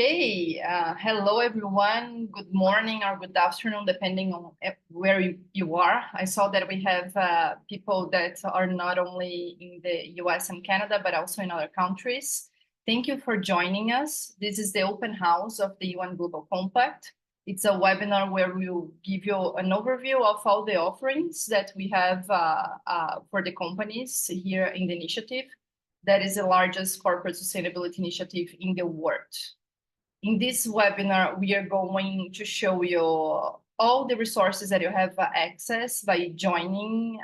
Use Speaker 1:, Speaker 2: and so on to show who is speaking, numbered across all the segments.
Speaker 1: Okay, hello everyone. Good morning or good afternoon, depending on where you are. I saw that we have people that are not only in the US and Canada, but also in other countries. Thank you for joining us. This is the open house of the UN Global Compact. It's a webinar where we'll give you an overview of all the offerings that we have for the companies here in the initiative. That is the largest corporate sustainability initiative in the world. In this webinar, we are going to show you all the resources that you have access by joining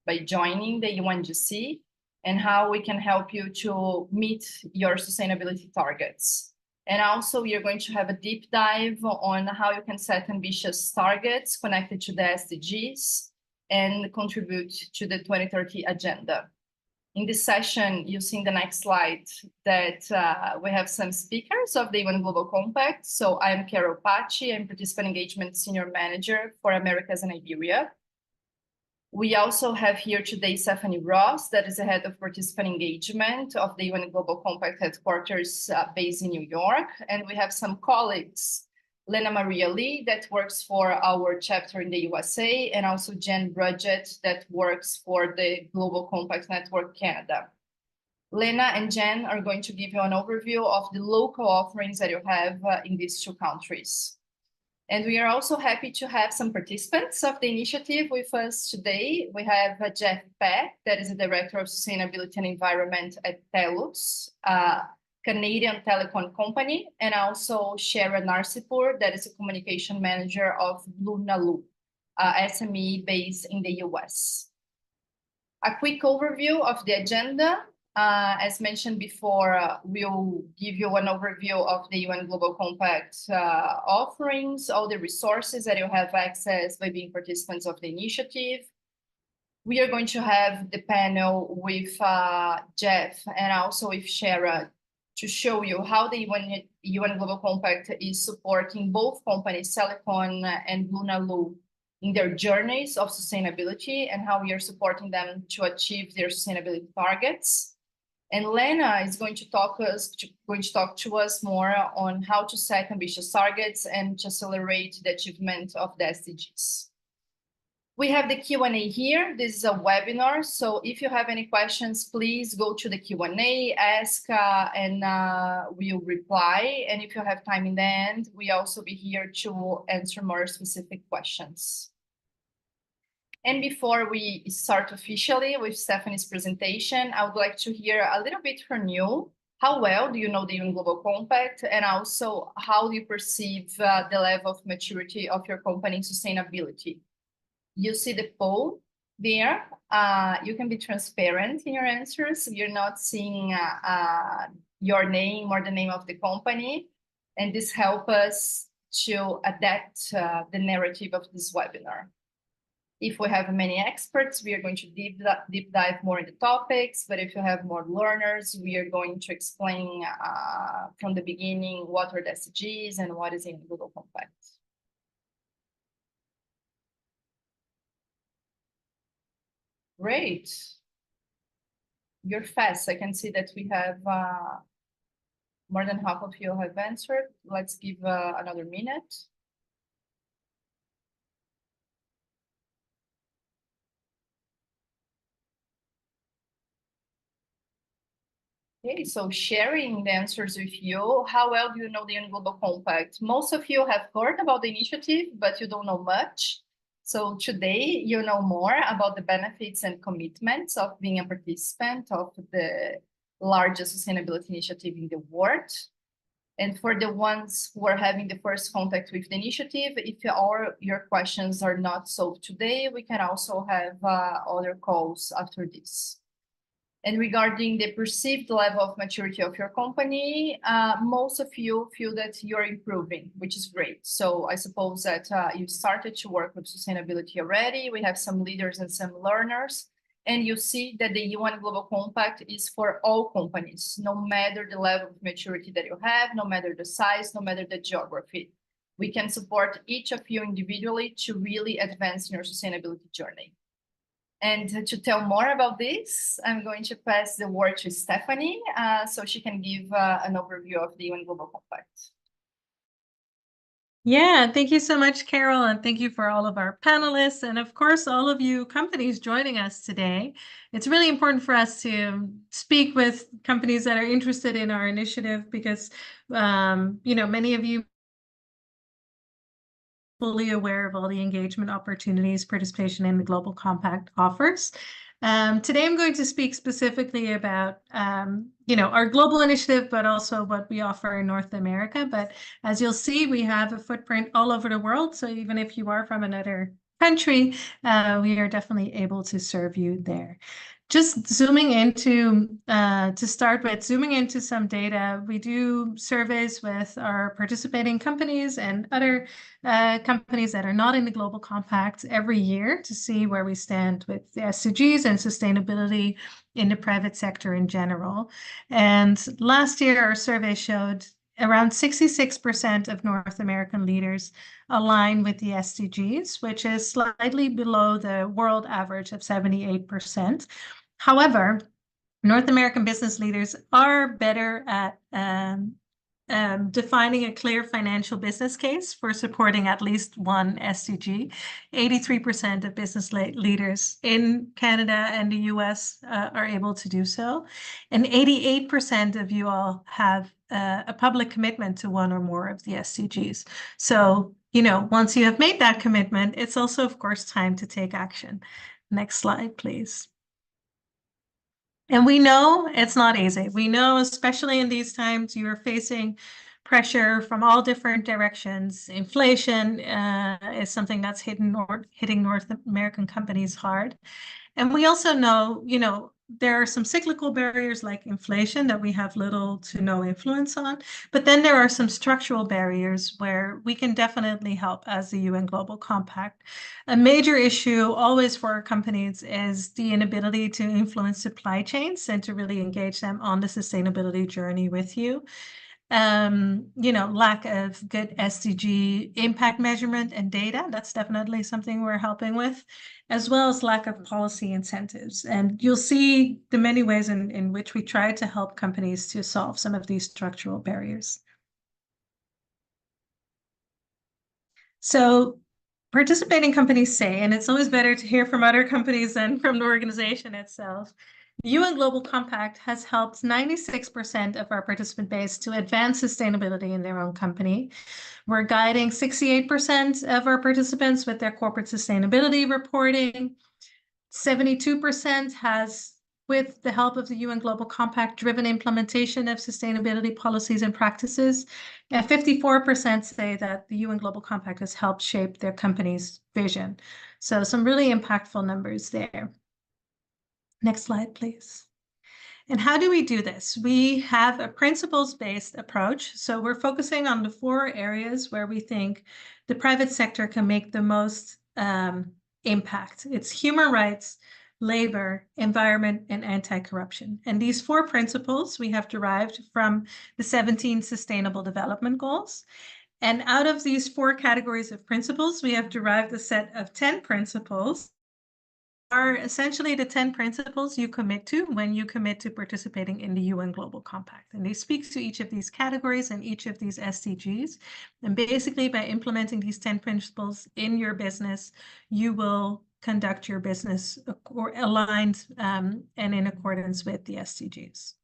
Speaker 1: the UNGC and how we can help you to meet your sustainability targets. And also, we are going to have a deep dive on how you can set ambitious targets connected to the SDGs and contribute to the 2030 agenda. In this session, you see in the next slide that we have some speakers of the UN Global Compact. So I'm Carol Paci, I'm Participant Engagement Senior Manager for Americas and Iberia. We also have here today Stephanie Ross, that is the head of Participant Engagement of the UN Global Compact headquarters based in New York. And we have some colleagues, Lena Maria Lee, that works for our chapter in the USA, and also Jen Brudgett, that works for the Global Compact Network Canada. Lena and Jen are going to give you an overview of the local offerings that you have in these two countries. And we are also happy to have some participants of the initiative with us today. We have Jeff Peck, that is the Director of Sustainability and Environment at TELUS, Canadian telecom company, and also Sharon Narsipur, that is a communication manager of Blunalu, SME based in the US. A quick overview of the agenda. As mentioned before, we'll give you an overview of the UN Global Compact offerings, all the resources that you have access by being participants of the initiative. We are going to have the panel with Jeff and also with Sharon to show you how the UN Global Compact is supporting both companies, Celecon and Blunalu, in their journeys of sustainability and how we are supporting them to achieve their sustainability targets. And Lena is going to talk to us more on how to set ambitious targets and to accelerate the achievement of the SDGs. We have the Q&A here. This is a webinar, so if you have any questions, please go to the Q&A, ask, and we'll reply. And if you have time in the end, we also be here to answer more specific questions. And before we start officially with Stephanie's presentation, I would like to hear a little bit from you. How well do you know the UN Global Compact, and also how do you perceive the level of maturity of your company in sustainability? You see the poll there. You can be transparent in your answers. You're not seeing your name or the name of the company. And this helps us to adapt the narrative of this webinar. If we have many experts, we are going to deep dive more in the topics. But if you have more learners, we are going to explain from the beginning what are the SDGs and what is the Global Compact. Great. You're fast. I can see that we have more than half of you have answered. Let's give another minute. Okay, so sharing the answers with you. How well do you know the UN Global Compact? Most of you have heard about the initiative, but you don't know much. So today, you know more about the benefits and commitments of being a participant of the largest sustainability initiative in the world. And for the ones who are having the first contact with the initiative, if your questions are not solved today, we can also have other calls after this. And regarding the perceived level of maturity of your company, most of you feel that you're improving, which is great. So I suppose that you started to work with sustainability already. We have some leaders and some learners. And you see that the UN Global Compact is for all companies, no matter the level of maturity that you have, no matter the size, no matter the geography. We can support each of you individually to really advance in your sustainability journey. And to tell more about this, I'm going to pass the word to Stephanie, so she can give an overview of the UN Global Compact.
Speaker 2: Yeah, thank you so much, Carol, and thank you for all of our panelists and of course all of you companies joining us today. It's really important for us to speak with companies that are interested in our initiative because many of you fully aware of all the engagement opportunities participation in the Global Compact offers. Today, I'm going to speak specifically about, our global initiative, but also what we offer in North America. But as you'll see, we have a footprint all over the world. So even if you are from another country, we are definitely able to serve you there. Just zooming into, to start with, zooming into some data, we do surveys with our participating companies and other companies that are not in the Global Compact every year to see where we stand with the SDGs and sustainability in the private sector in general. And last year, our survey showed around 66% of North American leaders align with the SDGs, which is slightly below the world average of 78%. However, North American business leaders are better at defining a clear financial business case for supporting at least one SDG. 83% of business leaders in Canada and the US are able to do so. And 88% of you all have a public commitment to one or more of the SDGs. So, once you have made that commitment, it's also, of course, time to take action. Next slide, please. And we know it's not easy. We know, especially in these times, you are facing pressure from all different directions. Inflation is something that's hitting North American companies hard. And we also know, there are some cyclical barriers like inflation that we have little to no influence on. But then there are some structural barriers where we can definitely help as the UN Global Compact. A major issue always for our companies is the inability to influence supply chains and to really engage them on the sustainability journey with you. Lack of good SDG impact measurement and data. That's definitely something we're helping with, as well as lack of policy incentives. And you'll see the many ways in which we try to help companies to solve some of these structural barriers. So participating companies say, and it's always better to hear from other companies than from the organization itself, the UN Global Compact has helped 96% of our participant base to advance sustainability in their own company. We're guiding 68% of our participants with their corporate sustainability reporting. 72% has, with the help of the UN Global Compact, driven implementation of sustainability policies and practices. And 54% say that the UN Global Compact has helped shape their company's vision. So some really impactful numbers there. Next slide, please. And how do we do this? We have a principles-based approach. So we're focusing on the 4 areas where we think the private sector can make the most impact. It's human rights, labor, environment, and anti-corruption. And these 4 principles we have derived from the 17 Sustainable Development Goals. And out of these 4 categories of principles, we have derived a set of 10 principles are essentially the 10 principles you commit to when you commit to participating in the UN Global Compact. And they speak to each of these categories and each of these SDGs. And basically, by implementing these 10 principles in your business, you will conduct your business aligned and in accordance with the SDGs.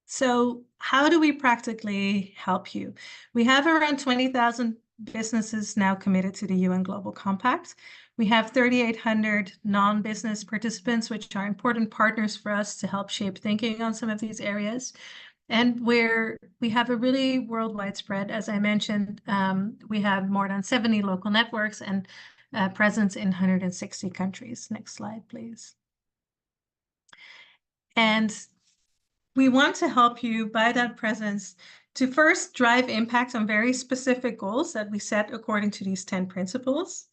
Speaker 2: So how do we practically help you? We have around 20,000 businesses now committed to the UN Global Compact. We have 3,800 non-business participants, which are important partners for us to help shape thinking on some of these areas. And we have a really worldwide spread. As I mentioned, we have more than 70 local networks and presence in 160 countries. Next slide, please. And we want to help you by that presence to first drive impact on very specific goals that we set according to these 10 principles.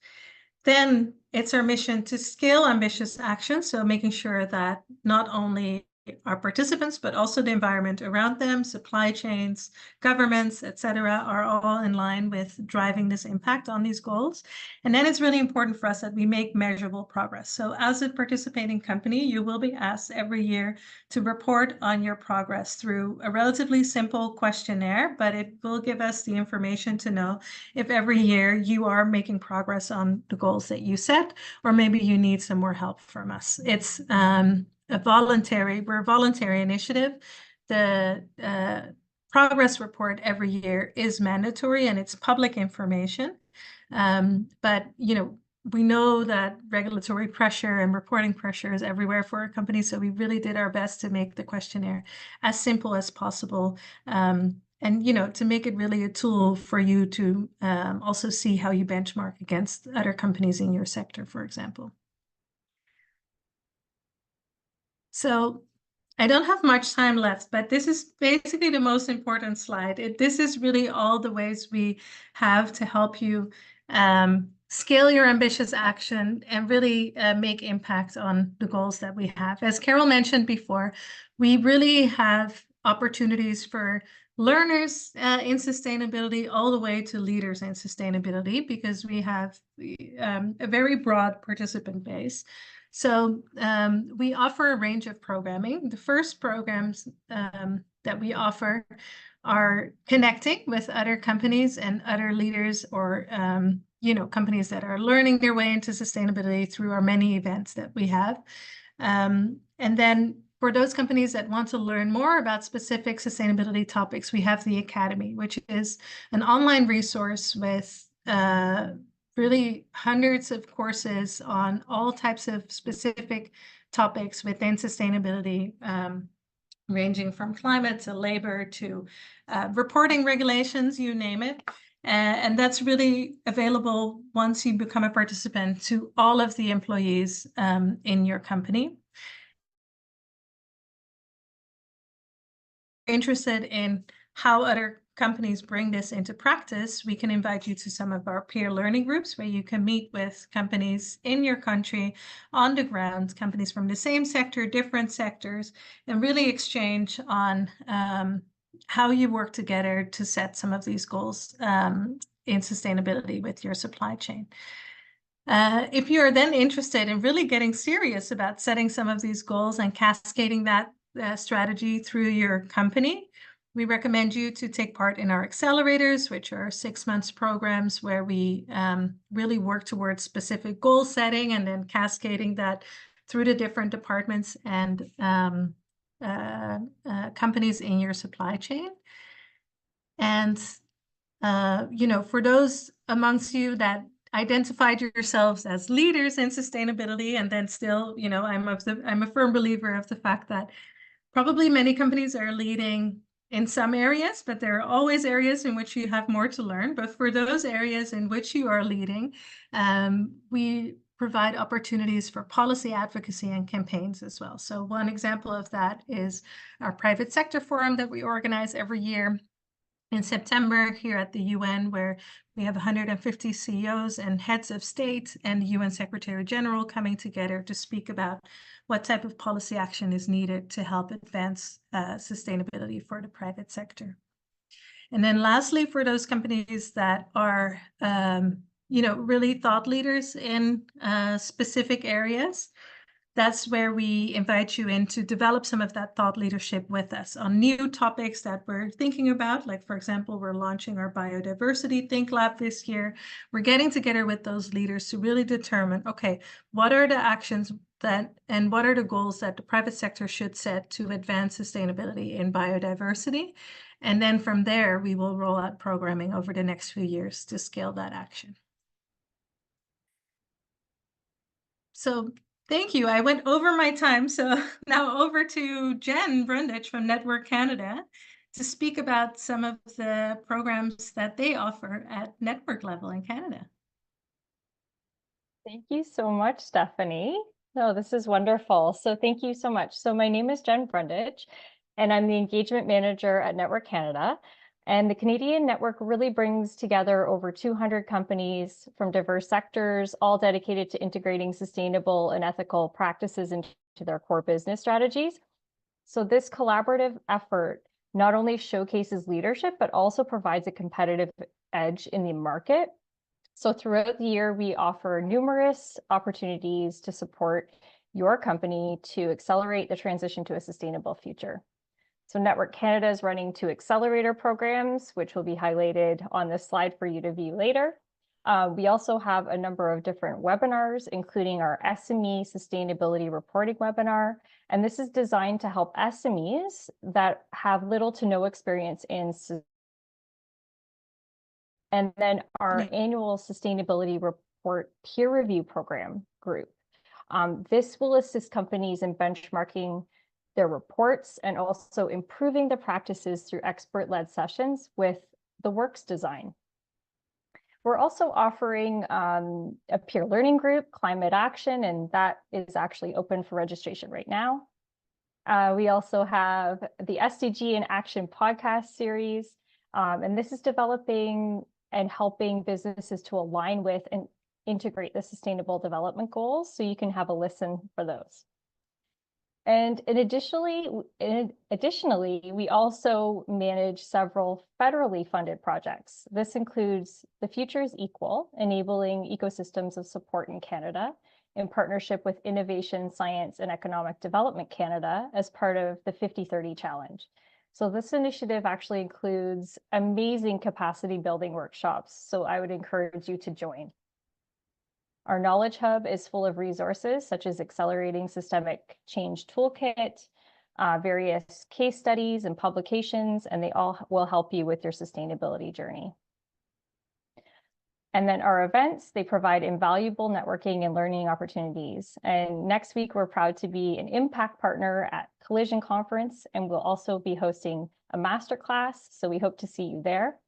Speaker 2: Then it's our mission to scale ambitious action. So making sure that not only our participants, but also the environment around them, supply chains, governments, etc., are all in line with driving this impact on these goals. And then it's really important for us that we make measurable progress. So as a participating company, you will be asked every year to report on your progress through a relatively simple questionnaire, but it will give us the information to know if every year you are making progress on the goals that you set, or maybe you need some more help from us. It's we're a voluntary initiative. The progress report every year is mandatory and it's public information. But, we know that regulatory pressure and reporting pressure is everywhere for our companies. So we really did our best to make the questionnaire as simple as possible. And, to make it really a tool for you to also see how you benchmark against other companies in your sector, for example. So I don't have much time left, but this is basically the most important slide. This is really all the ways we have to help you scale your ambitious action and really make impact on the goals that we have. As Carol mentioned before, we really have opportunities for learners in sustainability all the way to leaders in sustainability, because we have a very broad participant base. So we offer a range of programming. The first programs that we offer are connecting with other companies and other leaders, or companies that are learning their way into sustainability through our many events that we have. And then for those companies that want to learn more about specific sustainability topics, we have the Academy, which is an online resource with really hundreds of courses on all types of specific topics within sustainability, ranging from climate to labor to reporting regulations, you name it. And that's really available once you become a participant to all of the employees in your company. Interested in how other companies bring this into practice, we can invite you to some of our peer learning groups where you can meet with companies in your country on the ground, companies from the same sector, different sectors, and really exchange on how you work together to set some of these goals in sustainability with your supply chain. If you are then interested in really getting serious about setting some of these goals and cascading that strategy through your company, we recommend you to take part in our accelerators, which are 6 months programs where we really work towards specific goal setting and then cascading that through the different departments and companies in your supply chain. And, for those amongst you that identified yourselves as leaders in sustainability, and then still, I'm a firm believer of the fact that probably many companies are leading in some areas, but there are always areas in which you have more to learn. But for those areas in which you are leading, we provide opportunities for policy advocacy and campaigns as well. So one example of that is our private sector forum that we organize every year in September here at the UN, where we have 150 CEOs and heads of state and the UN Secretary General coming together to speak about what type of policy action is needed to help advance sustainability for the private sector. And then lastly, for those companies that are, really thought leaders in specific areas, that's where we invite you in to develop some of that thought leadership with us on new topics that we're thinking about. Like, for example, we're launching our biodiversity Think Lab this year. We're getting together with those leaders to really determine, okay, what are the actions and what are the goals that the private sector should set to advance sustainability in biodiversity? And then from there, we will roll out programming over the next few years to scale that action. So thank you. I went over my time. So now over to Jen Brundage from Network Canada to speak about some of the programs that they offer at network level in Canada.
Speaker 3: Thank you so much, Stephanie. Oh, this is wonderful. So thank you so much. So my name is Jen Brundage, and I'm the engagement manager at Network Canada. And the Canadian network really brings together over 200 companies from diverse sectors, all dedicated to integrating sustainable and ethical practices into their core business strategies. So this collaborative effort not only showcases leadership, but also provides a competitive edge in the market. So throughout the year, we offer numerous opportunities to support your company to accelerate the transition to a sustainable future. So Network Canada is running 2 accelerator programs, which will be highlighted on this slide for you to view later. We also have a number of different webinars, including our SME Sustainability Reporting webinar. And this is designed to help SMEs that have little to no experience in. And then our annual Sustainability Report Peer Review Program group. This will assist companies in benchmarking their reports and also improving the practices through expert-led sessions with the works design. We're also offering a peer learning group, Climate Action, and that is actually open for registration right now. We also have the SDG in Action podcast series, and this is developing and helping businesses to align with and integrate the Sustainable Development Goals, so you can have a listen for those. And additionally, we also manage several federally funded projects. This includes The Future is Equal, enabling ecosystems of support in Canada, in partnership with Innovation, Science and Economic Development Canada as part of the 50/30 Challenge. So this initiative actually includes amazing capacity building workshops, so I would encourage you to join. Our Knowledge Hub is full of resources such as Accelerating Systemic Change Toolkit, various case studies and publications, and they all will help you with your sustainability journey. And then our events, they provide invaluable networking and learning opportunities. And next week, we're proud to be an impact partner at Collision Conference, and we'll also be hosting a masterclass, so we hope to see you there.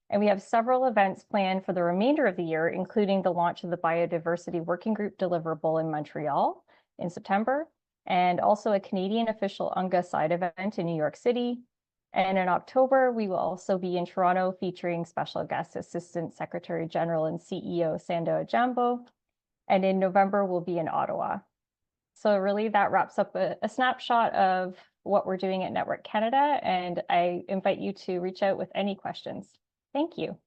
Speaker 3: And we have several events planned for the remainder of the year, including the launch of the Biodiversity Working Group deliverable in Montreal in September, and also a Canadian official UNGA side event in New York City. And in October, we will also be in Toronto featuring special guest Assistant Secretary General and CEO Sando Ajambo. And in November, we'll be in Ottawa. So really that wraps up a snapshot of what we're doing at Network Canada. And I invite you to reach out with any questions. Thank you.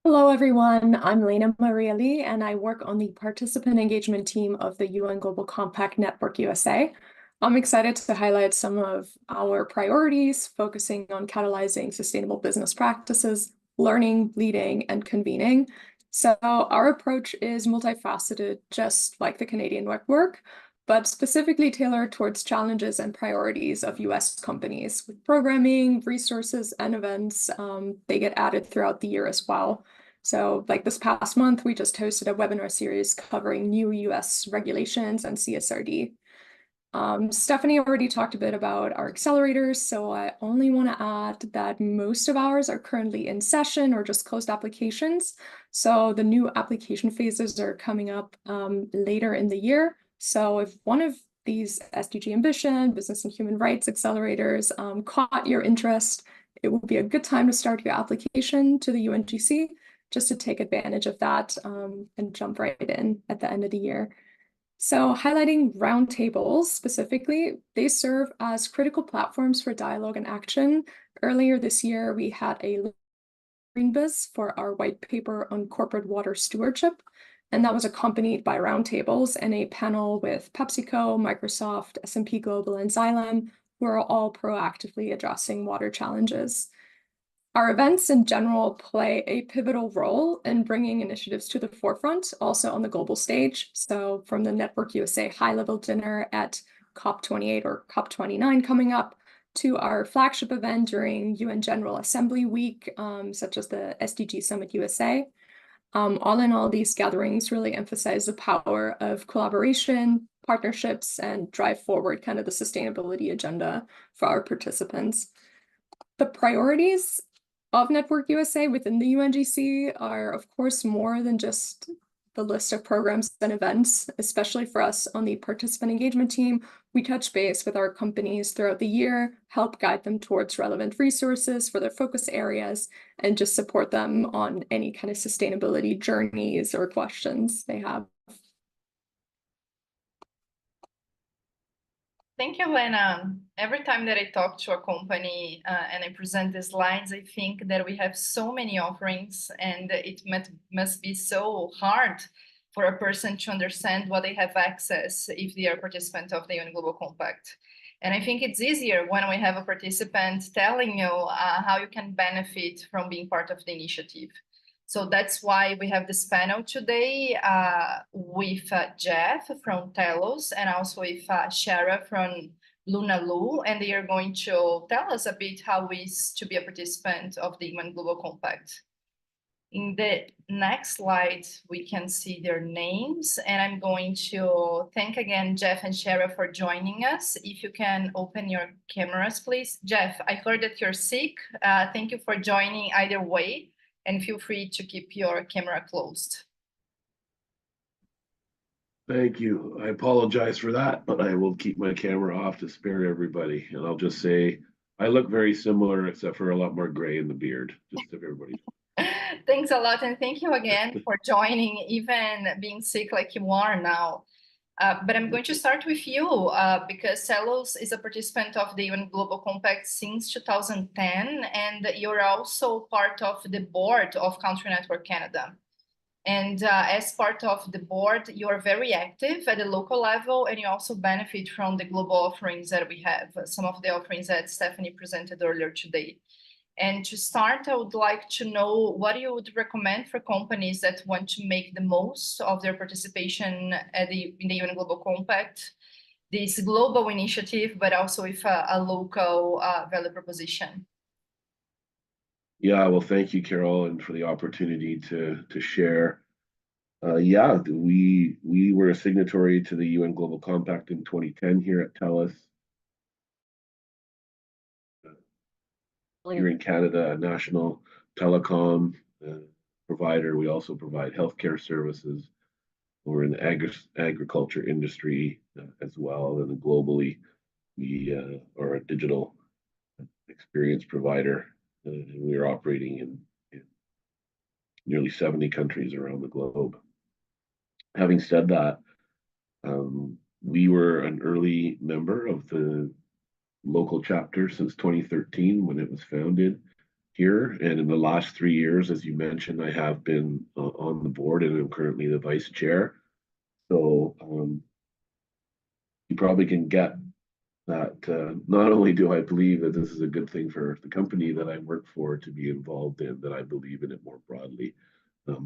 Speaker 4: Hello, everyone. I'm Lena Maria Lee, and I work on the participant engagement team of the UN Global Compact Network USA. I'm excited to highlight some of our priorities, focusing on catalyzing sustainable business practices, learning, leading, and convening. So our approach is multifaceted, just like the Canadian network, but specifically tailored towards challenges and priorities of US companies. With programming, resources, and events, they get added throughout the year as well. So like this past month, we just hosted a webinar series covering new US regulations and CSRD. Stephanie already talked a bit about our accelerators, so I only want to add that most of ours are currently in session or just closed applications. So the new application phases are coming up later in the year. So if one of these SDG Ambition, Business and Human Rights accelerators caught your interest, it would be a good time to start your application to the UNGC, just to take advantage of that and jump right in at the end of the year. So highlighting roundtables specifically, they serve as critical platforms for dialogue and action. Earlier this year, we had a Greenbiz for our white paper on corporate water stewardship. And that was accompanied by roundtables and a panel with PepsiCo, Microsoft, S&P Global, and Xylem, who are all proactively addressing water challenges. Our events in general play a pivotal role in bringing initiatives to the forefront, also on the global stage. So from the Network USA high-level dinner at COP28 or COP29 coming up, to our flagship event during UN General Assembly Week, such as the SDG Summit USA. All in all, these gatherings really emphasize the power of collaboration, partnerships, and drive forward kind of the sustainability agenda for our participants. The priorities of Network USA within the UNGC are, of course, more than just the list of programs and events. Especially for us on the participant engagement team, we touch base with our companies throughout the year, help guide them towards relevant resources for their focus areas, and just support them on any kind of sustainability journeys or questions they have.
Speaker 1: Thank you, Lena. Every time that I talk to a company and I present the slides, I think that we have so many offerings and it must be so hard for a person to understand what they have access if they are a participant of the UN Global Compact. And I think it's easier when we have a participant telling you how you can benefit from being part of the initiative. So that's why we have this panel today with Jeff from Telos and also with Shara from LunaLu, and they are going to tell us a bit how it is to be a participant of the UN Global Compact. In the next slide, we can see their names, and I'm going to thank again Jeff and Shara for joining us. If you can open your cameras, please. Jeff, I heard that you're sick. Thank you for joining either way. And feel free to keep your camera closed.
Speaker 5: Thank you. I apologize for that, but I will keep my camera off to spare everybody. And I'll just say, I look very similar, except for a lot more gray in the beard, just if everybody.
Speaker 1: Thanks a lot. And thank you again for joining, even being sick like you are now. But I'm going to start with you because Telos is a participant of the UN Global Compact since 2010, and you're also part of the board of Country Network Canada. And as part of the board, you're very active at the local level, and you also benefit from the global offerings that we have, some of the offerings that Stephanie presented earlier today. And to start, I would like to know what you would recommend for companies that want to make the most of their participation in the UN Global Compact, this global initiative, but also with a local value proposition.
Speaker 5: Yeah, well, thank you, Carol, and for the opportunity to share. Yeah, we were a signatory to the UN Global Compact in 2010 here at TELUS. Here in Canada, a national telecom provider. We also provide healthcare services. We're in the agriculture industry as well, and globally, we are a digital experience provider. And we are operating in nearly 70 countries around the globe. Having said that, we were an early member of the local chapter since 2013 when it was founded here. And in the last 3 years, as you mentioned, I have been on the board and I'm currently the vice chair. So you probably can get that not only do I believe that this is a good thing for the company that I work for to be involved in, that I believe in it more broadly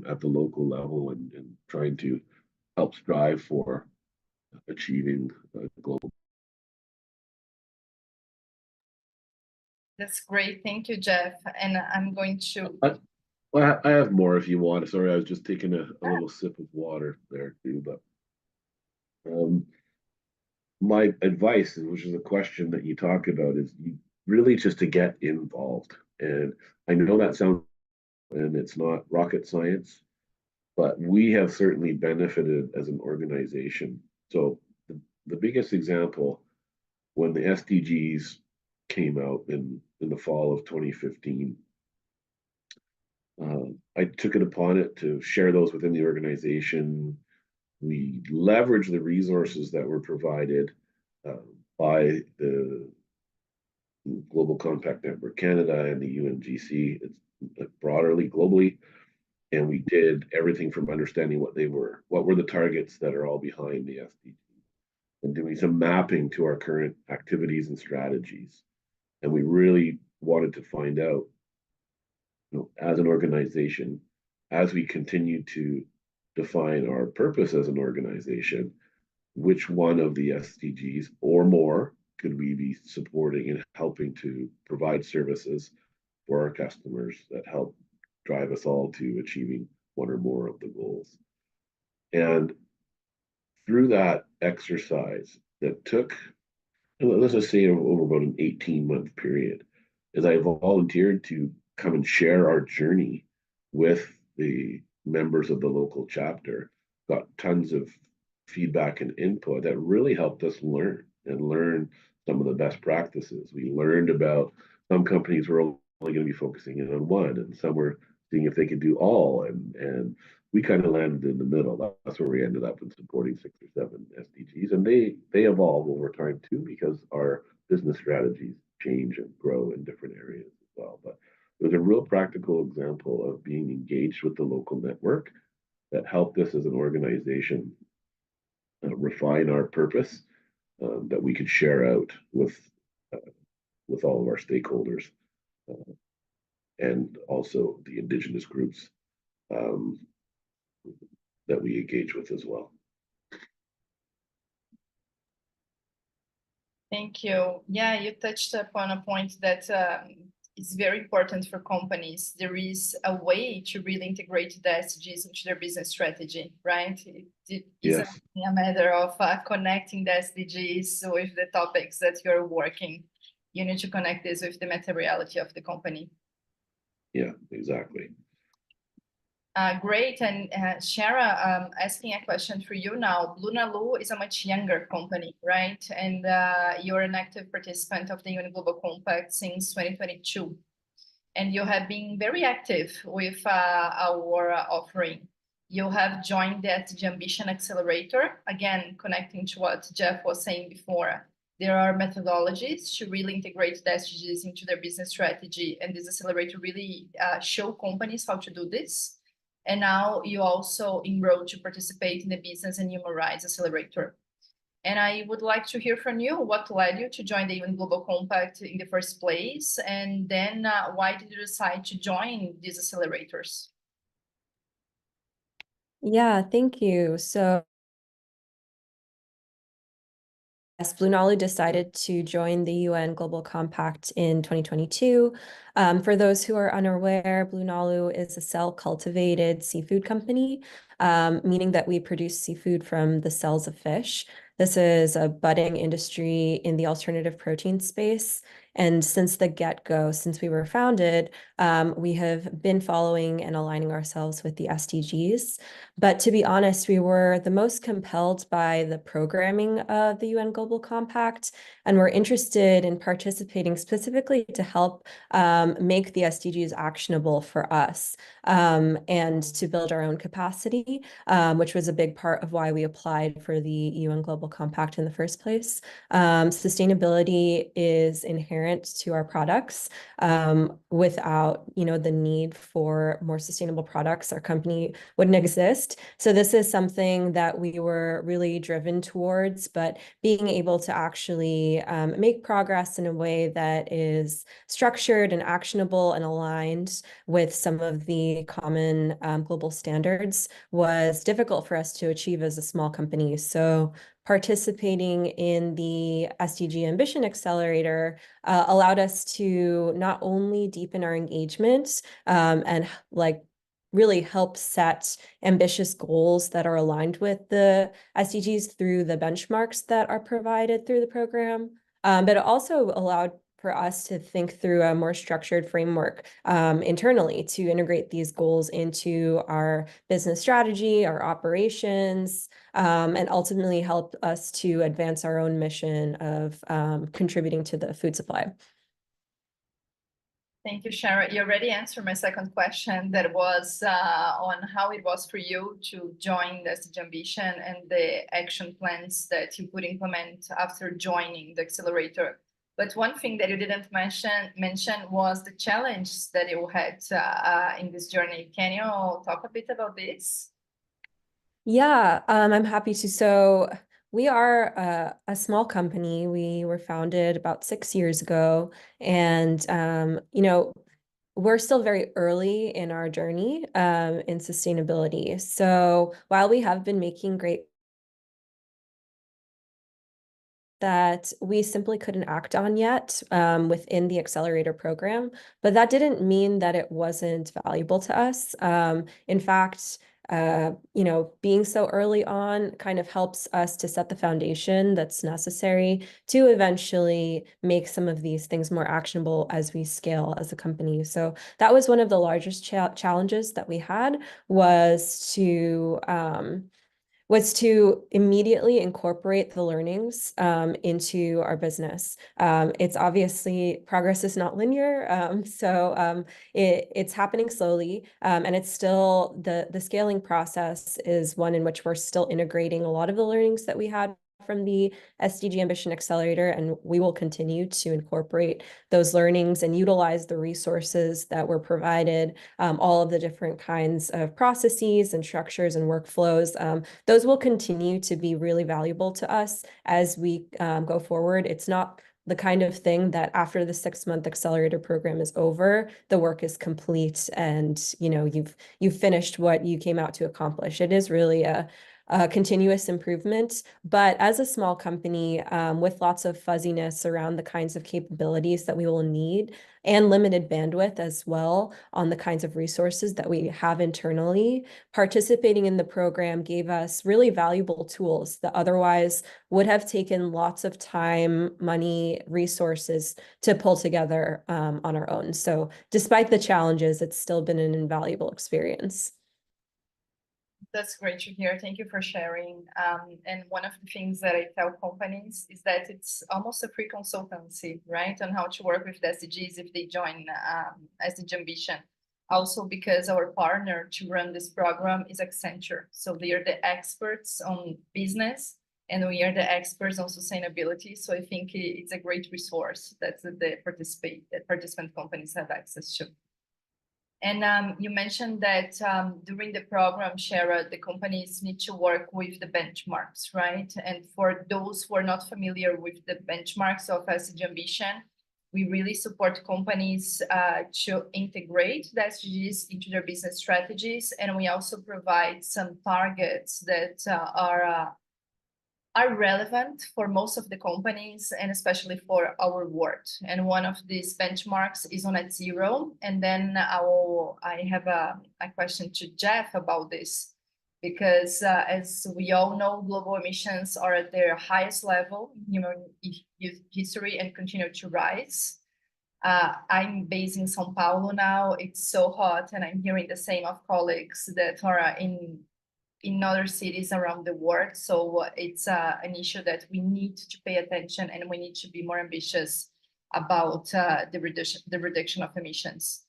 Speaker 5: at the local level and trying to help strive for achieving global.
Speaker 1: That's great. Thank you, Jeff. And I'm going to...
Speaker 5: Well, I have more if you want. Sorry, I was just taking a little sip of water there too. But my advice, which is a question that you talk about, is really just to get involved. And I know that sounds, and it's not rocket science, but we have certainly benefited as an organization. So the biggest example, when the SDGs came out in the fall of 2015, I took it upon it to share those within the organization. We leveraged the resources that were provided by the Global Compact Network Canada and the UNGC, it's broadly, globally. And we did everything from understanding what were the targets that are all behind the SDGs, and doing some mapping to our current activities and strategies. And we really wanted to find out, as an organization, as we continue to define our purpose as an organization, which one of the SDGs or more could we be supporting and helping to provide services for our customers that help drive us all to achieving one or more of the goals. And through that exercise that took, let's just say, over about an 18-month period, as I volunteered to come and share our journey with the members of the local chapter, got tons of feedback and input that really helped us learn some of the best practices. We learned about some companies were only going to be focusing in on one, and some were seeing if they could do all, and we kind of landed in the middle. That's where we ended up in supporting 6 or 7 SDGs, and they evolve over time too, because our business strategies change and grow in different areas as well. But it was a real practical example of being engaged with the local network that helped us as an organization refine our purpose, that we could share out with all of our stakeholders, and also the Indigenous groups that we engage with as well.
Speaker 1: Thank you. Yeah, you touched upon a point that is very important for companies. There is a way to really integrate the SDGs into their business strategy, right? It isn't
Speaker 5: Yes.
Speaker 1: a matter of connecting the SDGs with the topics that you're working. You need to connect this with the materiality of the company.
Speaker 5: Yeah, exactly.
Speaker 1: Great. And Shara, asking a question for you now. Blunalu is a much younger company, right? And you're an active participant of the UN Global Compact since 2022. And you have been very active with our offering. You have joined the SDG Ambition Accelerator, again, connecting to what Jeff was saying before. There are methodologies to really integrate the SDGs into their business strategy, and this accelerator really show companies how to do this. And now you also enrolled to participate in the Business and Human Rights Accelerator. And I would like to hear from you what led you to join the UN Global Compact in the first place, and then why did you decide to join these accelerators?
Speaker 6: Yeah, thank you. So yes, Blunalu decided to join the UN Global Compact in 2022. For those who are unaware, Blunalu is a cell-cultivated seafood company, meaning that we produce seafood from the cells of fish. This is a budding industry in the alternative protein space. And since the get-go, since we were founded, we have been following and aligning ourselves with the SDGs. But to be honest, we were the most compelled by the programming of the UN Global Compact, and we're interested in participating specifically to help make the SDGs actionable for us, and to build our own capacity, which was a big part of why we applied for the UN Global Compact in the first place. Sustainability is inherent to our products. Without, the need for more sustainable products, our company wouldn't exist. So this is something that we were really driven towards, but being able to actually make progress in a way that is structured and actionable and aligned with some of the common global standards was difficult for us to achieve as a small company. So participating in the SDG Ambition Accelerator allowed us to not only deepen our engagement and really help set ambitious goals that are aligned with the SDGs through the benchmarks that are provided through the program, but it also allowed for us to think through a more structured framework internally to integrate these goals into our business strategy, our operations, and ultimately help us to advance our own mission of contributing to the food supply.
Speaker 1: Thank you, Shara. You already answered my second question, that was on how it was for you to join the SDG Ambition and the action plans that you could implement after joining the accelerator. But one thing that you didn't mention was the challenge that you had in this journey. Can you talk a bit about this?
Speaker 6: Yeah, I'm happy to. So we are a small company. We were founded about 6 years ago, and we're still very early in our journey in sustainability. So while we have been making great that we simply couldn't act on yet within the accelerator program, but that didn't mean that it wasn't valuable to us. In fact, being so early on kind of helps us to set the foundation that's necessary to eventually make some of these things more actionable as we scale as a company. So that was one of the largest challenges that we had, was to was to immediately incorporate the learnings into our business. It's obviously progress is not linear, so it's happening slowly, and it's still the scaling process is one in which we're still integrating a lot of the learnings that we had from the SDG Ambition Accelerator, and we will continue to incorporate those learnings and utilize the resources that were provided, all of the different kinds of processes and structures and workflows. Those will continue to be really valuable to us as we go forward. It's not the kind of thing that after the 6-month accelerator program is over, the work is complete and you've finished what you came out to accomplish. It is really a continuous improvement, but as a small company with lots of fuzziness around the kinds of capabilities that we will need and limited bandwidth as well on the kinds of resources that we have internally, participating in the program gave us really valuable tools that otherwise would have taken lots of time, money, resources to pull together on our own. So despite the challenges, it's still been an invaluable experience.
Speaker 1: That's great to hear. Thank you for sharing. And one of the things that I tell companies is that it's almost a free consultancy, right? On how to work with the SDGs if they join SDG Ambition. Also because our partner to run this program is Accenture. So they are the experts on business and we are the experts on sustainability. So I think it's a great resource that the participant companies have access to. And you mentioned that during the program, Shara, the companies need to work with the benchmarks, right? And for those who are not familiar with the benchmarks of SDG Ambition, we really support companies to integrate the SDGs into their business strategies. And we also provide some targets that are relevant for most of the companies and especially for our world. And one of these benchmarks is on net zero. And then I have a question to Jeff about this, because as we all know, global emissions are at their highest level in human history and continue to rise. I'm based in São Paulo now. It's so hot, and I'm hearing the same of colleagues that are in other cities around the world. So it's an issue that we need to pay attention and we need to be more ambitious about the reduction of emissions.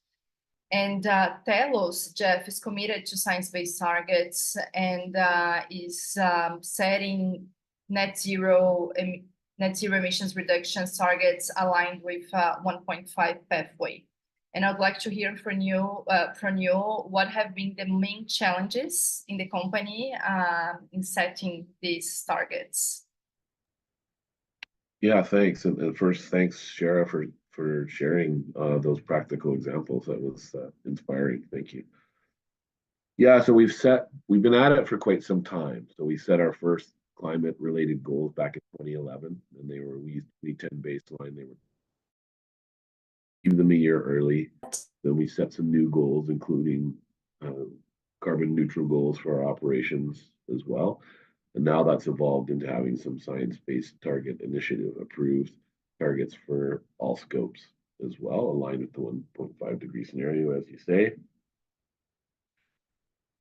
Speaker 1: And Telos, Jeff, is committed to science-based targets and is setting net zero emissions reductions targets aligned with 1.5 pathway. And I'd like to hear from you what have been the main challenges in the company in setting these targets.
Speaker 5: Yeah, thanks. And first, thanks, Shara, for sharing those practical examples. That was inspiring. Thank you. Yeah, so we've been at it for quite some time. So we set our first climate-related goals back in 2011, and they were we 10 baseline. They were them a year early. Then we set some new goals, including carbon neutral goals for our operations as well. And now that's evolved into having some science-based target initiative approved targets for all scopes as well, aligned with the 1.5 degree scenario, as you say. And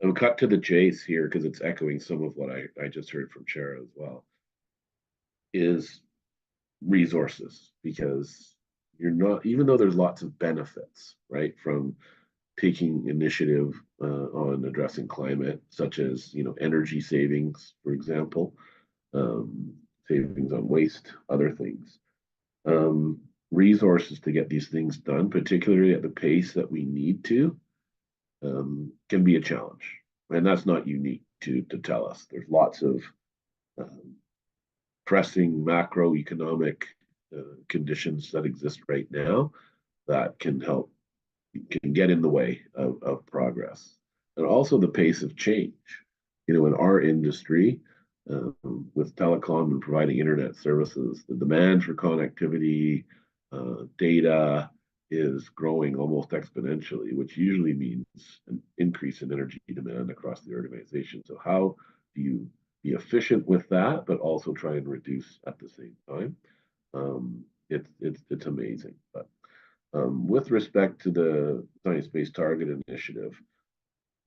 Speaker 5: we'll cut to the chase here because it's echoing some of what I just heard from Shara as well, is resources, because you're not, even though there's lots of benefits, right, from taking initiative on addressing climate, such as, energy savings, for example, savings on waste, other things. Resources to get these things done, particularly at the pace that we need to, can be a challenge. And that's not unique to Telos. There's lots of pressing macroeconomic conditions that exist right now that can get in the way of progress. And also the pace of change. In our industry, with telecom and providing internet services, the demand for connectivity, data is growing almost exponentially, which usually means an increase in energy demand across the organization. So how do you be efficient with that, but also try and reduce at the same time? It's amazing. But with respect to the Science-Based Target Initiative,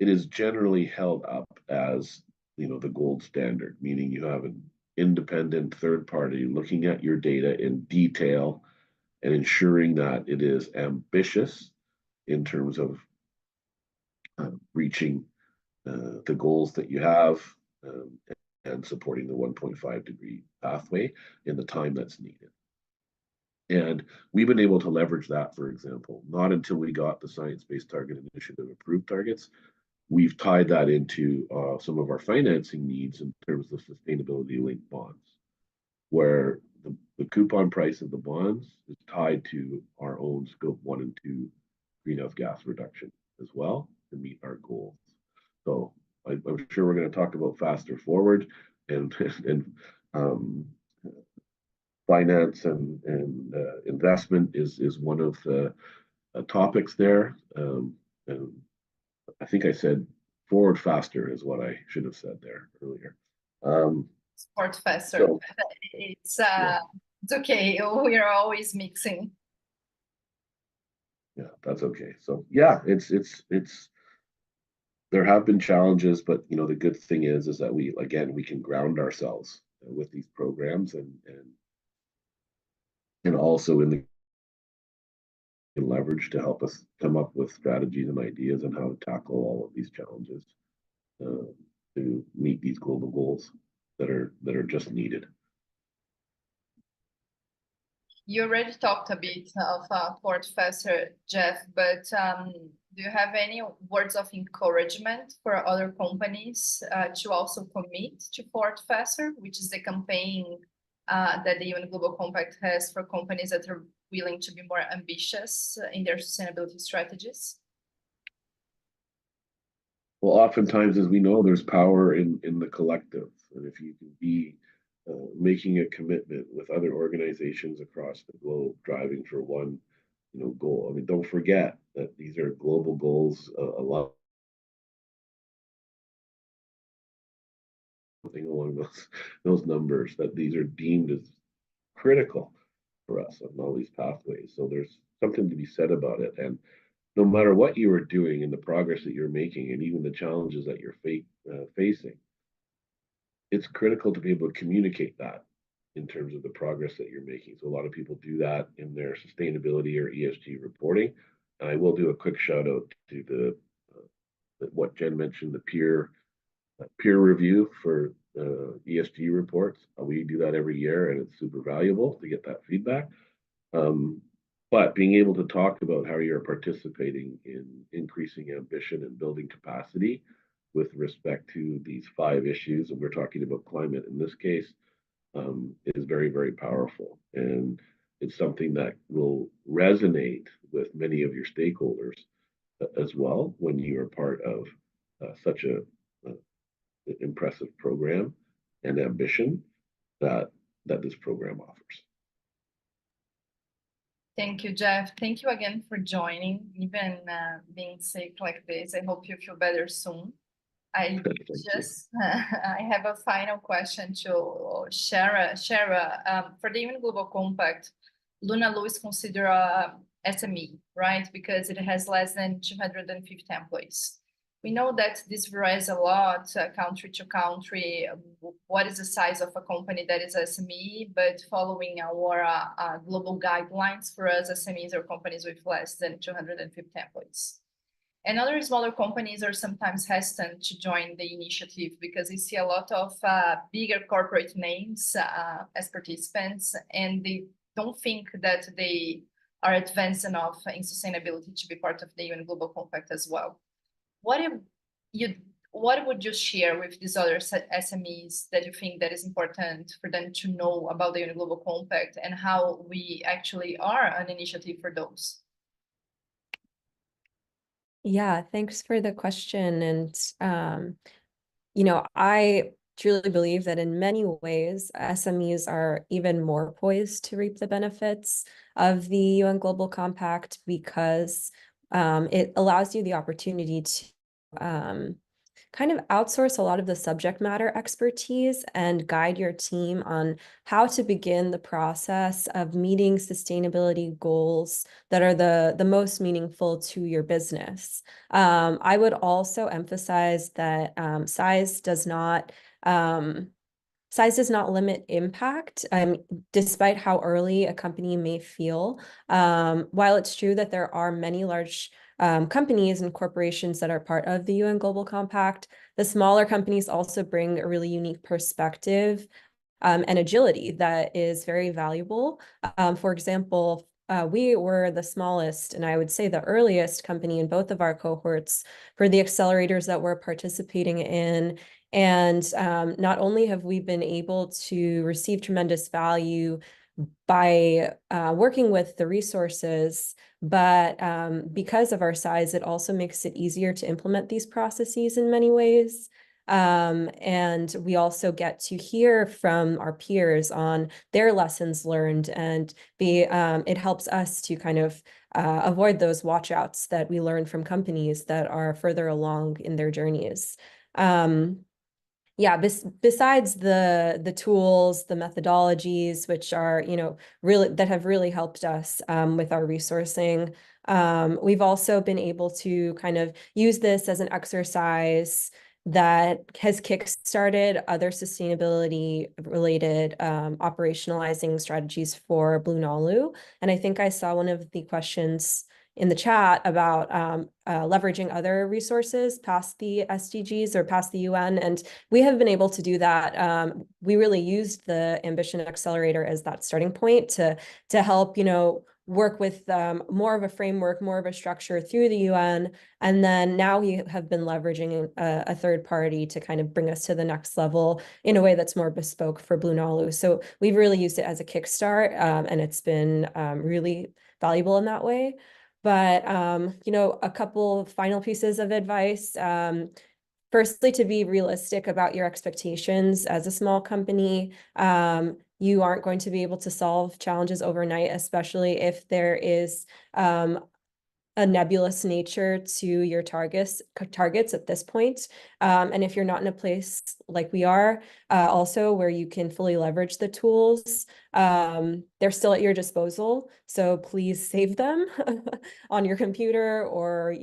Speaker 5: it is generally held up as the gold standard, meaning you have an independent third party looking at your data in detail and ensuring that it is ambitious in terms of reaching the goals that you have, and supporting the 1.5-degree pathway in the time that's needed. And we've been able to leverage that, for example, not until we got the Science Based Target Initiative approved targets. We've tied that into some of our financing needs in terms of sustainability-linked bonds, where the coupon price of the bonds is tied to our own Scope 1 and 2 greenhouse gas reduction as well to meet our goals. So I'm sure we're going to talk about Faster Forward and finance and investment is one of the topics there. And I think I said forward faster is what I should have said there earlier.
Speaker 1: Sport faster.
Speaker 5: So,
Speaker 1: it's okay. We are always mixing.
Speaker 5: Yeah, that's okay. So yeah, it's there have been challenges, but the good thing is that we can ground ourselves with these programs and also in the leverage to help us come up with strategies and ideas on how to tackle all of these challenges to meet these global goals that are just needed.
Speaker 1: You already talked a bit of Port Faster, Jeff, but do you have any words of encouragement for other companies to also commit to Port Faster, which is the campaign that the UN Global Compact has for companies that are willing to be more ambitious in their sustainability strategies?
Speaker 5: Well, oftentimes, as we know, there's power in the collective, and if you can be making a commitment with other organizations across the globe, driving for one, goal. I mean, don't forget that these are global goals. A lot along those numbers, that these are deemed as critical for us on all these pathways. So there's something to be said about it. And no matter what you are doing and the progress that you're making, and even the challenges that you're facing, it's critical to be able to communicate that in terms of the progress that you're making. So a lot of people do that in their sustainability or ESG reporting. And I will do a quick shout out to the what Jen mentioned, the peer review for ESG reports. We do that every year, and it's super valuable to get that feedback. But being able to talk about how you're participating in increasing ambition and building capacity with respect to these 5 issues, and we're talking about climate in this case, is very, very powerful. And it's something that will resonate with many of your stakeholders as well when you are part of such a impressive program and ambition that this program offers.
Speaker 1: Thank you, Jeff. Thank you again for joining, even being sick like this. I hope you feel better soon. I have a final question to Shara. For the UN Global Compact, LunaLu is considered a SME, right? Because it has less than 250 employees. We know that this varies a lot, country to country. What is the size of a company that is SME? But following our global guidelines for us, SMEs are companies with less than 250 employees. And other smaller companies are sometimes hesitant to join the initiative because they see a lot of bigger corporate names as participants, and they don't think that they are advanced enough in sustainability to be part of the UN Global Compact as well. What would you share with these other SMEs that you think that is important for them to know about the UN Global Compact and how we actually are an initiative for those?
Speaker 6: Yeah, thanks for the question. And, I truly believe that in many ways, SMEs are even more poised to reap the benefits of the UN Global Compact because it allows you the opportunity to kind of outsource a lot of the subject matter expertise and guide your team on how to begin the process of meeting sustainability goals that are the most meaningful to your business. I would also emphasize that size does not limit impact, despite how early a company may feel. While it's true that there are many large companies and corporations that are part of the UN Global Compact, the smaller companies also bring a really unique perspective and agility that is very valuable. For example, we were the smallest, and I would say the earliest company in both of our cohorts for the accelerators that we're participating in. And not only have we been able to receive tremendous value by working with the resources, but because of our size, it also makes it easier to implement these processes in many ways. And we also get to hear from our peers on their lessons learned, and it helps us to kind of avoid those watchouts that we learn from companies that are further along in their journeys. Yeah, besides the tools, the methodologies, which are, really that have really helped us with our resourcing, we've also been able to kind of use this as an exercise that has kickstarted other sustainability related operationalizing strategies for Blue Nalu. And I think I saw one of the questions in the chat about leveraging other resources past the SDGs or past the UN, and we have been able to do that. We really used the Ambition Accelerator as that starting point to help, work with more of a framework, more of a structure through the UN, and then now we have been leveraging a third party to kind of bring us to the next level in a way that's more bespoke for Blue Nalu. So we've really used it as a kickstart, and it's been really valuable in that way. But, a couple final pieces of advice. Firstly, to be realistic about your expectations as a small company. You aren't going to be able to solve challenges overnight, especially if there is a nebulous nature to your targets at this point. And if you're not in a place like we are, also where you can fully leverage the tools, they're still at your disposal. So please save them on your computer or,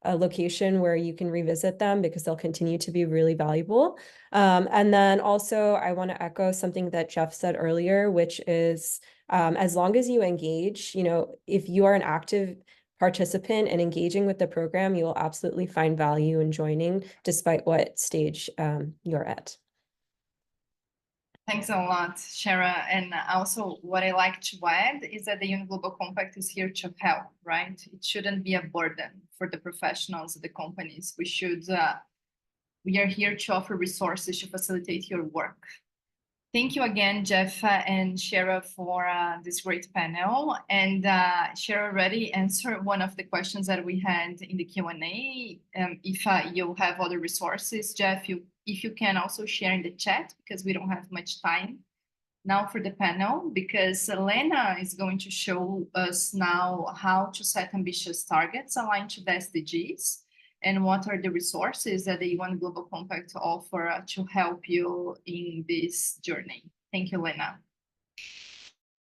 Speaker 6: a location where you can revisit them, because they'll continue to be really valuable. And then also I want to echo something that Jeff said earlier, which is as long as you engage, if you are an active participant and engaging with the program, you will absolutely find value in joining, despite what stage you're at.
Speaker 1: Thanks a lot, Shara. And also what I like to add is that the UN Global Compact is here to help, right? It shouldn't be a burden for the professionals of the companies. We are here to offer resources to facilitate your work. Thank you again, Jeff and Shara, for this great panel. And Shara already answered one of the questions that we had in the Q&A. If you have other resources, Jeff, if you can also share in the chat, because we don't have much time now for the panel, because Elena is going to show us now how to set ambitious targets aligned to the SDGs, and what are the resources that the UN Global Compact offer to help you in this journey. Thank you, Lena.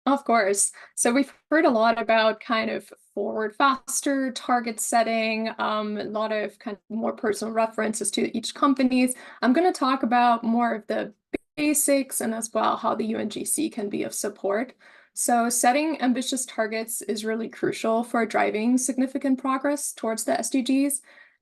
Speaker 4: Of course. So we've heard a lot about kind of forward faster target setting, a lot of kind of more personal references to each companies. I'm going to talk about more of the basics and as well how the UNGC can be of support. So setting ambitious targets is really crucial for driving significant progress towards the SDGs.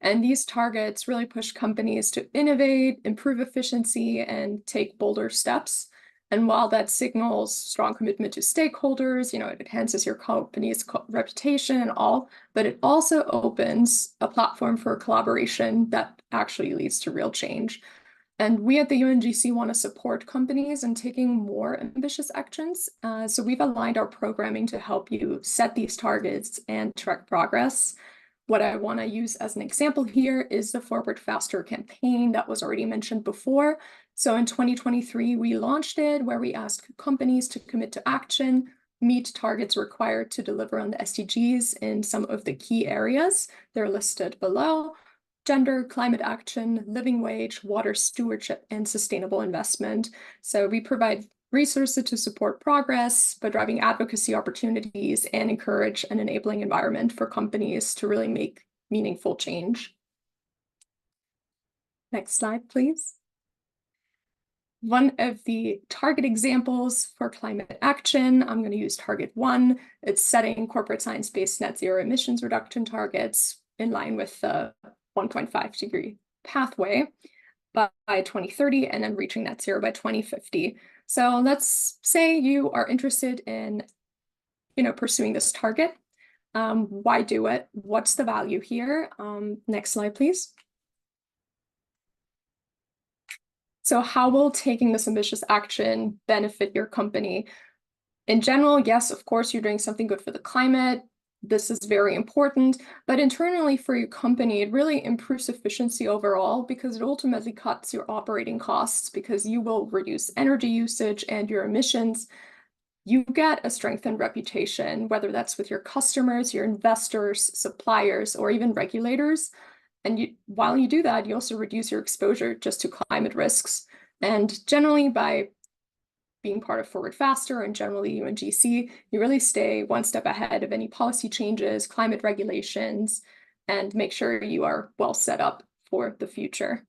Speaker 4: And these targets really push companies to innovate, improve efficiency, and take bolder steps. And while that signals strong commitment to stakeholders, it enhances your company's reputation and all, but it also opens a platform for collaboration that actually leads to real change. And we at the UNGC want to support companies in taking more ambitious actions. So we've aligned our programming to help you set these targets and track progress. What I want to use as an example here is the Forward Faster campaign that was already mentioned before. So in 2023, we launched it where we asked companies to commit to action, meet targets required to deliver on the SDGs in some of the key areas. They're listed below. gender, climate action, living wage, water stewardship, and sustainable investment. So we provide resources to support progress by driving advocacy opportunities and encourage an enabling environment for companies to really make meaningful change. Next slide, please. One of the target examples for climate action, I'm going to use target 1. It's setting corporate science-based net zero emissions reduction targets in line with the 1.5 degree pathway by 2030 and then reaching net zero by 2050. So let's say you are interested in, pursuing this target. Why do it? What's the value here? Next slide, please. So how will taking this ambitious action benefit your company? In general, yes, of course, you're doing something good for the climate. This is very important, but internally for your company, it really improves efficiency overall because it ultimately cuts your operating costs because you will reduce energy usage and your emissions. You get a strengthened reputation, whether that's with your customers, your investors, suppliers, or even regulators. And while you do that, you also reduce your exposure just to climate risks. And generally, by being part of Forward Faster and generally UNGC, you really stay one step ahead of any policy changes, climate regulations, and make sure you are well set up for the future.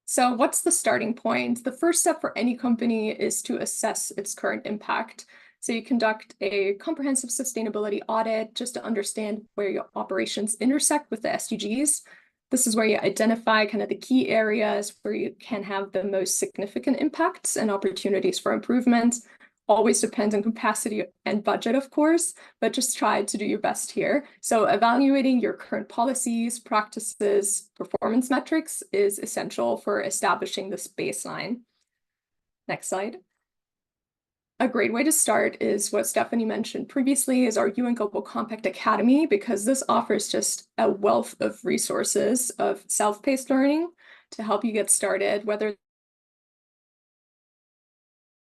Speaker 4: So what's the starting point? The first step for any company is to assess its current impact. So you conduct a comprehensive sustainability audit just to understand where your operations intersect with the SDGs. This is where you identify kind of the key areas where you can have the most significant impacts and opportunities for improvement. Always depends on capacity and budget, of course, but just try to do your best here. So evaluating your current policies, practices, performance metrics is essential for establishing this baseline. Next slide. A great way to start is what Stephanie mentioned previously is our UN Global Compact Academy, because this offers just a wealth of resources of self-paced learning to help you get started. Whether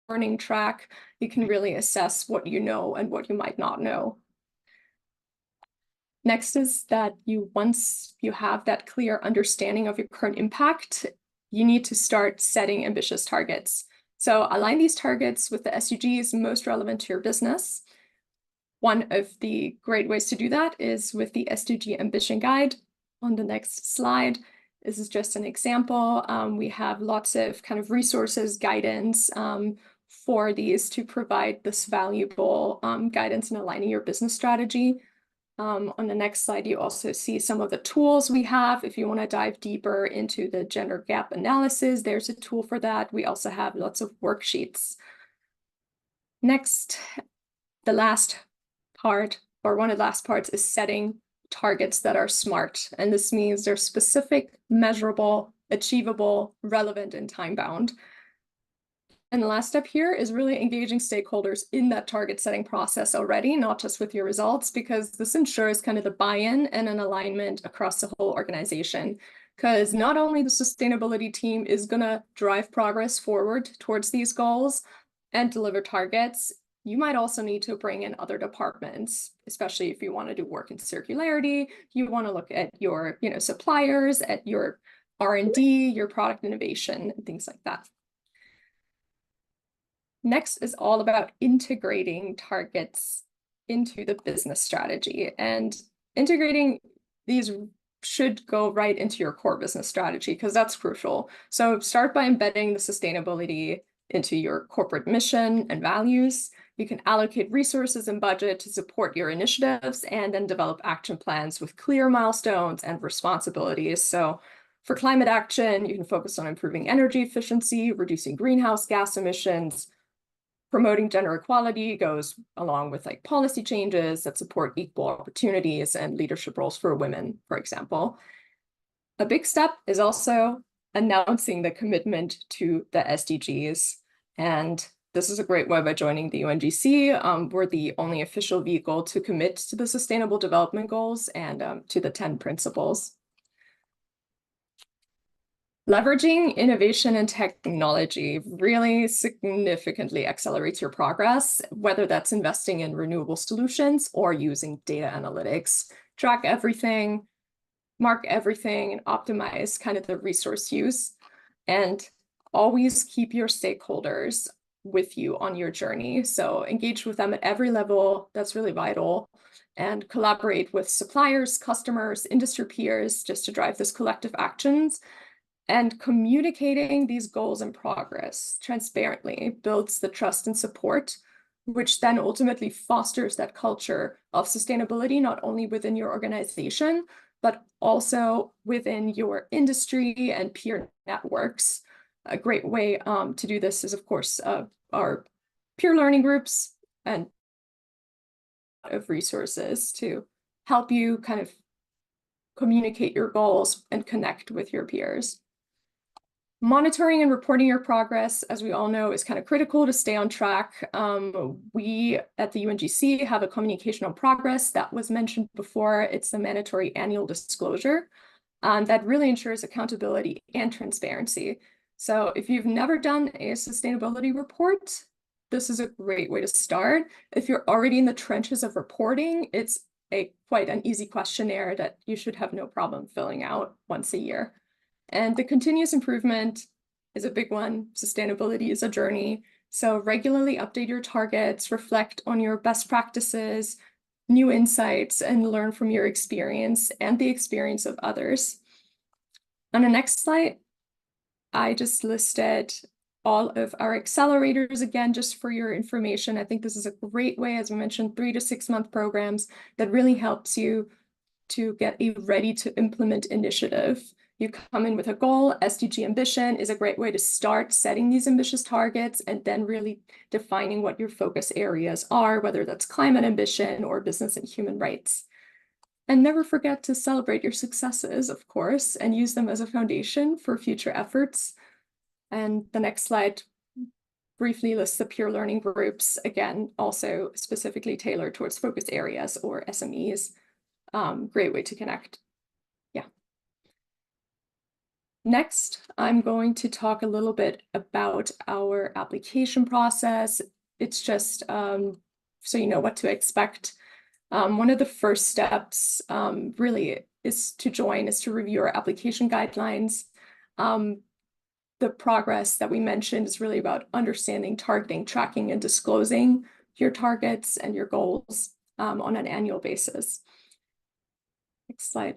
Speaker 4: learning track, you can really assess what you know and what you might not know. Next is that once you have that clear understanding of your current impact, you need to start setting ambitious targets. So align these targets with the SDGs most relevant to your business. One of the great ways to do that is with the SDG Ambition Guide. On the next slide, this is just an example. We have lots of kind of resources, guidance for these to provide this valuable guidance in aligning your business strategy. On the next slide, you also see some of the tools we have. If you want to dive deeper into the gender gap analysis, there's a tool for that. We also have lots of worksheets. Next, the last part, or one of the last parts, is setting targets that are SMART. And this means they're specific, measurable, achievable, relevant, and time-bound. And the last step here is really engaging stakeholders in that target setting process already, not just with your results, because this ensures kind of the buy-in and an alignment across the whole organization. Because not only the sustainability team is going to drive progress forward towards these goals and deliver targets, you might also need to bring in other departments, especially if you want to do work in circularity. You want to look at your suppliers, at your R&D, your product innovation, and things like that. Next is all about integrating targets into the business strategy, and integrating these should go right into your core business strategy because that's crucial. So start by embedding the sustainability into your corporate mission and values. You can allocate resources and budget to support your initiatives and then develop action plans with clear milestones and responsibilities. So for climate action, you can focus on improving energy efficiency, reducing greenhouse gas emissions. Promoting gender equality goes along with policy changes that support equal opportunities and leadership roles for women, for example. A big step is also announcing the commitment to the SDGs. And this is a great way by joining the UNGC. We're the only official vehicle to commit to the Sustainable Development Goals and to the 10 principles. Leveraging innovation and technology really significantly accelerates your progress, whether that's investing in renewable solutions or using data analytics. Track everything, mark everything and optimize kind of the resource use, and always keep your stakeholders with you on your journey. So engage with them at every level. That's really vital. And collaborate with suppliers, customers, industry peers, just to drive this collective actions. And communicating these goals and progress transparently builds the trust and support, which then ultimately fosters that culture of sustainability, not only within your organization, but also within your industry and peer networks. A great way to do this is, of course, our peer learning groups and of resources to help you kind of communicate your goals and connect with your peers. Monitoring and reporting your progress, as we all know, is kind of critical to stay on track. We at the UNGC have a communication on progress that was mentioned before. It's the mandatory annual disclosure that really ensures accountability and transparency. So if you've never done a sustainability report, this is a great way to start. If you're already in the trenches of reporting, it's quite an easy questionnaire that you should have no problem filling out once a year. And the continuous improvement is a big one. Sustainability is a journey. So regularly update your targets, reflect on your best practices, new insights, and learn from your experience and the experience of others. On the next slide, I just listed all of our accelerators again, just for your information. I think this is a great way, as we mentioned, 3 to 6 month programs that really helps you to get a ready to implement initiative. You come in with a goal. SDG Ambition is a great way to start setting these ambitious targets and then really defining what your focus areas are, whether that's climate ambition or business and human rights. And never forget to celebrate your successes, of course, and use them as a foundation for future efforts. And the next slide briefly lists the peer learning groups, again, also specifically tailored towards focus areas or SMEs. Great way to connect. Yeah. Next, I'm going to talk a little bit about our application process. It's just so you know what to expect. One of the first steps really is to review our application guidelines. The progress that we mentioned is really about understanding, targeting, tracking, and disclosing your targets and your goals on an annual basis. Next slide.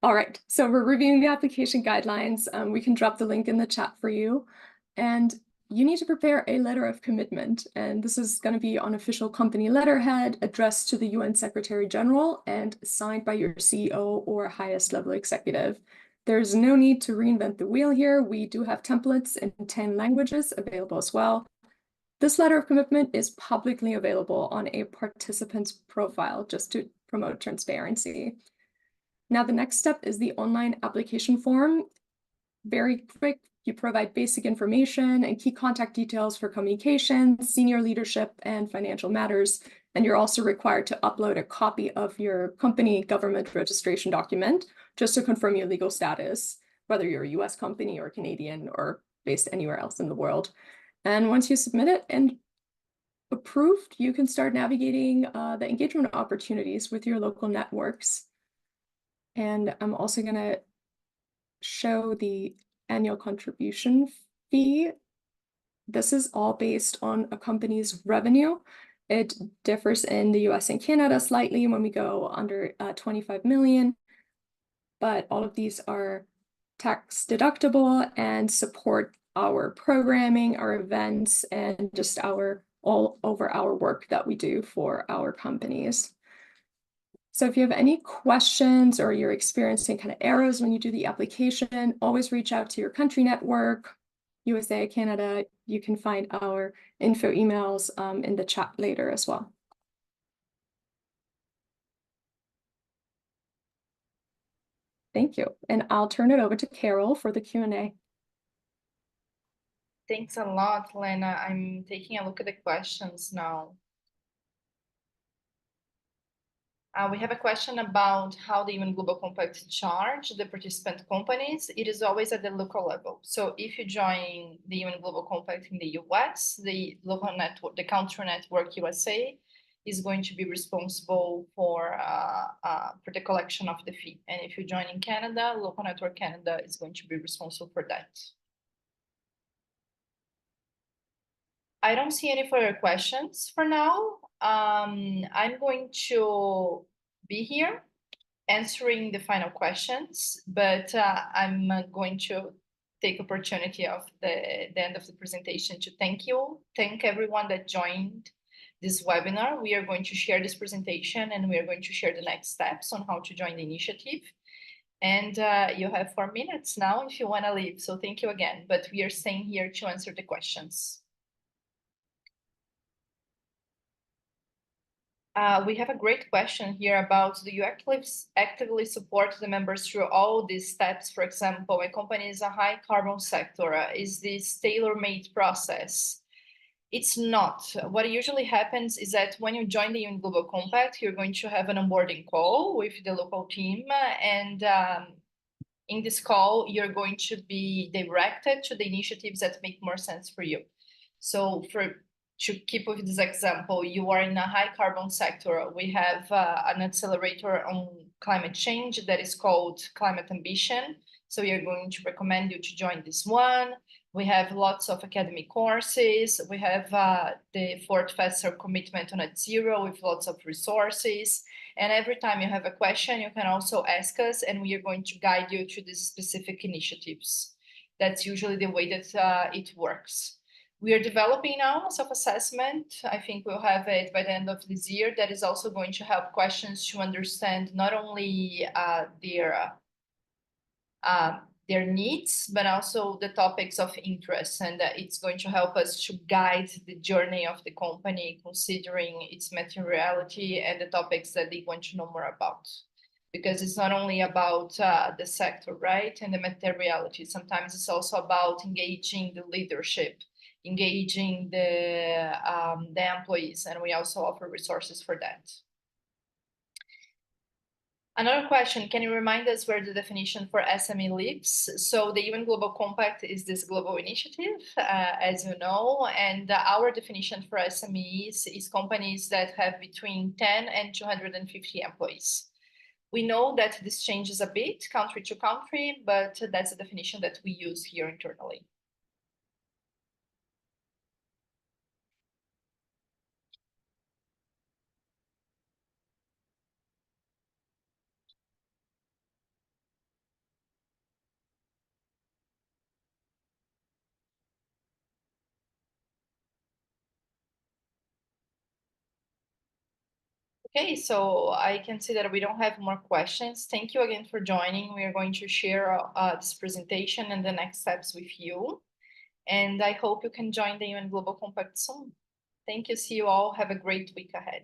Speaker 4: All right, so we're reviewing the application guidelines. We can drop the link in the chat for you. And you need to prepare a letter of commitment. And this is going to be on official company letterhead addressed to the UN Secretary General and signed by your CEO or highest level executive. There's no need to reinvent the wheel here. We do have templates in 10 languages available as well. This letter of commitment is publicly available on a participant's profile just to promote transparency. Now, the next step is the online application form. Very quick, you provide basic information and key contact details for communication, senior leadership, and financial matters. And you're also required to upload a copy of your company government registration document just to confirm your legal status, whether you're a US company or Canadian or based anywhere else in the world. And once you submit it and approved, you can start navigating the engagement opportunities with your local networks. And I'm also going to show the annual contribution fee. This is all based on a company's revenue. It differs in the US and Canada slightly when we go under 25 million, but all of these are tax deductible and support our programming, our events, and just all over our work that we do for our companies. So if you have any questions or you're experiencing kind of errors when you do the application, always reach out to your country network, USA, Canada. You can find our info emails in the chat later as well. Thank you. And I'll turn it over to Carol for the Q&A.
Speaker 1: Thanks a lot, Lena. I'm taking a look at the questions now. We have a question about how the UN Global Compact charge the participant companies. It is always at the local level. So if you join the UN Global Compact in the US, the local network, the country network USA, is going to be responsible for the collection of the fee. And if you join in Canada, Local Network Canada is going to be responsible for that. I don't see any further questions for now. I'm going to be here answering the final questions, but I'm going to take opportunity of the end of the presentation to thank everyone that joined this webinar. We are going to share this presentation and we are going to share the next steps on how to join the initiative. And you have 4 minutes now if you want to leave. So thank you again, but we are staying here to answer the questions. We have a great question here about, do you actively support the members through all these steps? For example, a company is a high carbon sector. Is this tailor-made process? It's not. What usually happens is that when you join the UN Global Compact, you're going to have an onboarding call with the local team. And in this call, you're going to be directed to the initiatives that make more sense for you. So to keep with this example, you are in a high carbon sector. We have an accelerator on climate change that is called Climate Ambition. So we are going to recommend you to join this one. We have lots of academic courses. We have the Fort Fester commitment on net zero with lots of resources. And every time you have a question, you can also ask us and we are going to guide you to these specific initiatives. That's usually the way that it works. We are developing now a self-assessment. I think we'll have it by the end of this year. That is also going to help questions to understand not only their needs, but also the topics of interest. And it's going to help us to guide the journey of the company, considering its materiality and the topics that they want to know more about. Because it's not only about the sector, right? And the materiality. Sometimes it's also about engaging the leadership, engaging the employees, and we also offer resources for that. Another question, can you remind us where the definition for SME lives? So the UN Global Compact is this global initiative, as you know, and our definition for SMEs is companies that have between 10 and 250 employees. We know that this changes a bit country to country, but that's the definition that we use here internally. Okay, so I can see that we don't have more questions. Thank you again for joining. We are going to share this presentation and the next steps with you. And I hope you can join the UN Global Compact soon. Thank you. See you all. Have a great week ahead.